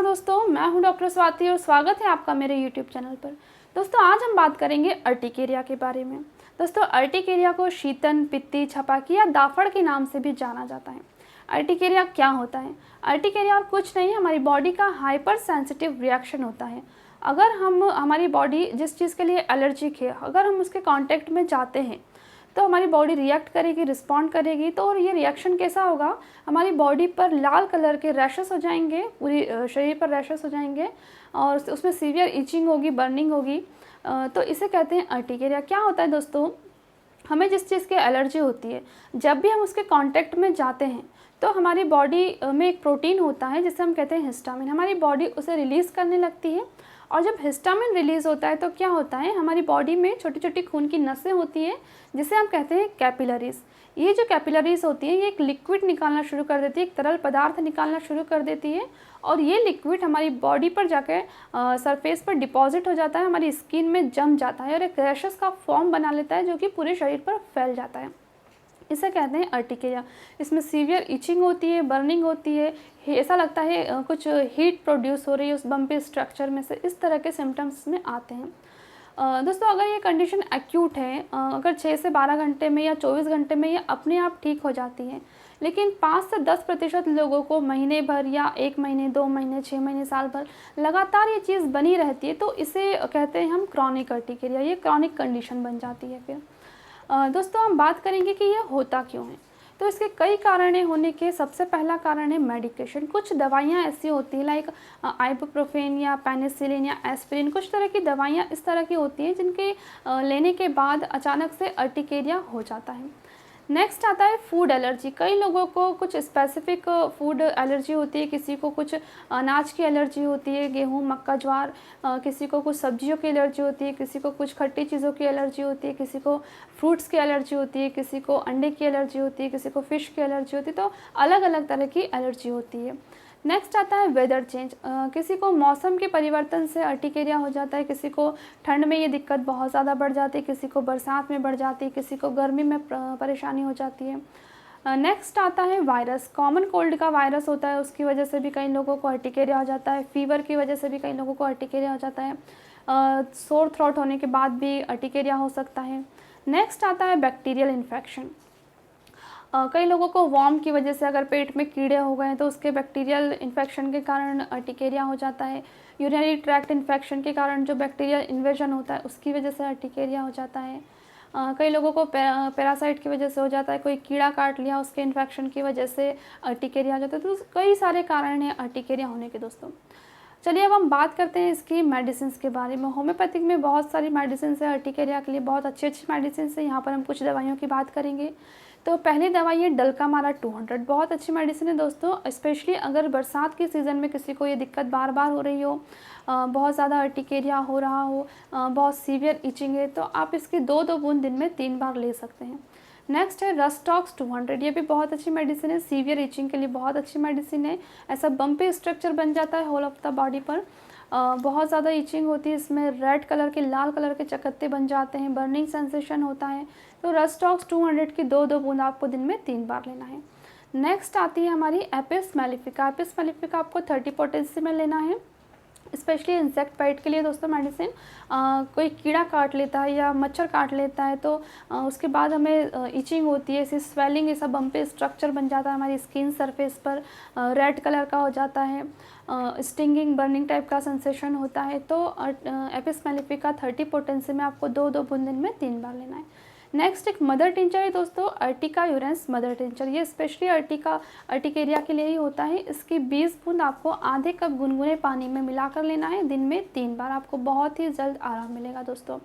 दोस्तों, मैं हूं डॉक्टर स्वाति और स्वागत है आपका मेरे यूट्यूब चैनल पर। दोस्तों, आज हम बात करेंगे अर्टिकेरिया के बारे में। दोस्तों, अर्टिकेरिया को शीतन, पित्ती, छपाकी या दाफड़ के नाम से भी जाना जाता है। अर्टिकेरिया क्या होता है? अर्टिकेरिया और कुछ नहीं, हमारी बॉडी का हाइपर सेंसिटिव रिएक्शन होता है। अगर हमारी बॉडी जिस चीज़ के लिए एलर्जिक है, अगर हम उसके कांटेक्ट में जाते हैं तो हमारी बॉडी रिएक्ट करेगी, रिस्पॉन्ड करेगी। तो और ये रिएक्शन कैसा होगा? हमारी बॉडी पर लाल कलर के रैशेस हो जाएंगे, पूरी शरीर पर रैशेस हो जाएंगे और उसमें सीवियर इचिंग होगी, बर्निंग होगी। तो इसे कहते हैं अर्टिकेरिया। क्या होता है दोस्तों, हमें जिस चीज़ की एलर्जी होती है, जब भी हम उसके कांटेक्ट में जाते हैं तो हमारी बॉडी में एक प्रोटीन होता है जिसे हम कहते हैं हिस्टामिन। हमारी बॉडी उसे रिलीज़ करने लगती है और जब हिस्टामिन रिलीज़ होता है तो क्या होता है, हमारी बॉडी में छोटी छोटी खून की नसें होती हैं जिसे हम कहते हैं कैपिलरीज। ये जो कैपिलरीज होती है ये एक लिक्विड निकालना शुरू कर देती है, एक तरल पदार्थ निकालना शुरू कर देती है और ये लिक्विड हमारी बॉडी पर जाकर सरफेस पर डिपॉजिट हो जाता है, हमारी स्किन में जम जाता है और एक रैशेस का फॉर्म बना लेता है जो कि पूरे शरीर पर फैल जाता है। इसे कहते हैं अर्टिकेरिया। इसमें सीवियर इचिंग होती है, बर्निंग होती है, ऐसा लगता है कुछ हीट प्रोड्यूस हो रही है उस बम्पी स्ट्रक्चर में से। इस तरह के सिम्टम्स में आते हैं। दोस्तों, अगर ये कंडीशन एक्यूट है, अगर 6 से 12 घंटे में या 24 घंटे में ये अपने आप ठीक हो जाती है, लेकिन 5 से 10% लोगों को महीने भर या 1 महीने, 2 महीने, 6 महीने, साल भर लगातार ये चीज़ बनी रहती है तो इसे कहते हैं हम क्रॉनिक अर्टिकेरिया। ये क्रॉनिक कंडीशन बन जाती है। फिर दोस्तों, हम बात करेंगे कि ये होता क्यों है। तो इसके कई कारण होने के सबसे पहला कारण है मेडिकेशन। कुछ दवाइयाँ ऐसी होती हैं लाइक आइबुप्रोफेन या पेनिसिलिन या एस्पिरिन, कुछ तरह की दवाइयाँ इस तरह की होती हैं जिनके लेने के बाद अचानक से अर्टिकेरिया हो जाता है। नेक्स्ट आता है फूड एलर्जी। कई लोगों को कुछ स्पेसिफिक फूड एलर्जी होती है, किसी को कुछ अनाज की एलर्जी होती है, गेहूँ, मक्का, ज्वार, किसी को कुछ सब्जियों की एलर्जी होती है, किसी को कुछ खट्टी चीज़ों की एलर्जी होती है, किसी को फ्रूट्स की एलर्जी होती है, किसी को अंडे की एलर्जी होती है, किसी को फ़िश की एलर्जी होती है। तो अलग अलग तरह की एलर्जी होती है। नेक्स्ट आता है वेदर चेंज। किसी को मौसम के परिवर्तन से अर्टिकेरिया हो जाता है, किसी को ठंड में ये दिक्कत बहुत ज़्यादा बढ़ जाती है, किसी को बरसात में बढ़ जाती है, किसी को गर्मी में परेशानी हो जाती है। नेक्स्ट आता है वायरस। कॉमन कोल्ड का वायरस होता है, उसकी वजह से भी कई लोगों को अर्टिकेरिया हो जाता है। फीवर की वजह से भी कई लोगों को अर्टिकेरिया हो जाता है। सोर थ्रोट होने के बाद भी अर्टिकेरिया हो सकता है। नेक्स्ट आता है बैक्टीरियल इन्फेक्शन। कई लोगों को वॉर्म की वजह से अगर पेट में कीड़े हो गए तो उसके बैक्टीरियल इन्फेक्शन के कारण अर्टिकेरिया हो जाता है। यूरिनरी ट्रैक्ट इन्फेक्शन के कारण जो बैक्टीरियल इन्वेजन होता है उसकी वजह से अर्टिकेरिया हो जाता है। कई लोगों को पैरासाइट की वजह से हो जाता है, कोई कीड़ा काट लिया उसके इन्फेक्शन की वजह से अर्टिकेरिया हो जाता है। तो कई सारे कारण हैं अर्टिकेरिया होने के। दोस्तों, चलिए अब हम बात करते हैं इसकी मेडिसिन के बारे में। होम्योपैथिक में बहुत सारी मेडिसिन है अर्टिकेरिया के लिए, बहुत अच्छी अच्छी मेडिसिन है। यहाँ पर हम कुछ दवाइयों की बात करेंगे। तो पहली दवाई है डल्कामारा 200। बहुत अच्छी मेडिसिन है दोस्तों, स्पेशली अगर बरसात के सीज़न में किसी को ये दिक्कत बार बार हो रही हो, बहुत ज़्यादा अर्टिकेरिया हो रहा हो, बहुत सीवियर इचिंग है, तो आप इसकी 2-2 बूंद दिन में 3 बार ले सकते हैं। नेक्स्ट है रस्टॉक्स 200। ये भी बहुत अच्छी मेडिसिन है, सीवियर इचिंग के लिए बहुत अच्छी मेडिसिन है। ऐसा बम्पी स्ट्रक्चर बन जाता है होल ऑफ द बॉडी पर, बहुत ज़्यादा इचिंग होती है, इसमें रेड कलर के, लाल कलर के चकत्ते बन जाते हैं, बर्निंग सेंसेशन होता है। तो रस्टॉक्स 200 की 2-2 बूंद आपको दिन में 3 बार लेना है। नेक्स्ट आती है हमारी एपिस मेलिफिका। एपिस मेलिफिका आपको 30 पोटेंसी में लेना है, स्पेशली इंसेक्ट बाइट के लिए। दोस्तों, मेडिसिन कोई कीड़ा काट लेता है या मच्छर काट लेता है तो उसके बाद हमें इचिंग होती है, ऐसी स्वेलिंग, ऐसा बम्पी स्ट्रक्चर बन जाता है हमारी स्किन सरफेस पर, रेड कलर का हो जाता है, स्टिंगिंग, बर्निंग टाइप का सेंसेशन होता है। तो एपिस मेलिफिका 30 पोटेंसी में आपको 2-2 बूंद दिन में 3 बार लेना है। नेक्स्ट एक मदर टिंचर है दोस्तों, अर्टिका यूरेंस मदर टिंचर। ये स्पेशली अर्टिकेरिया के लिए ही होता है। इसकी 20 बूंद आपको आधे कप गुनगुने पानी में मिलाकर लेना है, दिन में 3 बार। आपको बहुत ही जल्द आराम मिलेगा दोस्तों।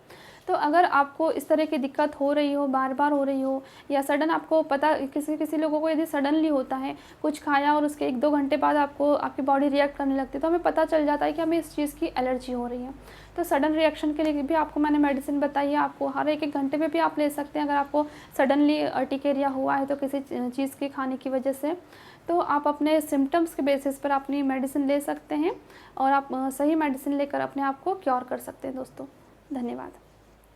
तो अगर आपको इस तरह की दिक्कत हो रही हो, बार बार हो रही हो, या सडन आपको पता, किसी लोगों को यदि सडनली होता है, कुछ खाया और उसके 1-2 घंटे बाद आपकी बॉडी रिएक्ट करने लगती है, तो हमें पता चल जाता है कि हमें इस चीज़ की एलर्जी हो रही है। तो सडन रिएक्शन के लिए भी आपको मैंने मेडिसिन बताई है, आपको हर 1-1 घंटे में भी आप ले सकते हैं। अगर आपको सडनली अर्टिकेरिया हुआ है तो किसी चीज़ के खाने की वजह से, तो आप अपने सिम्टम्स के बेसिस पर अपनी मेडिसिन ले सकते हैं और आप सही मेडिसिन लेकर अपने आप को क्योर कर सकते हैं। दोस्तों, धन्यवाद।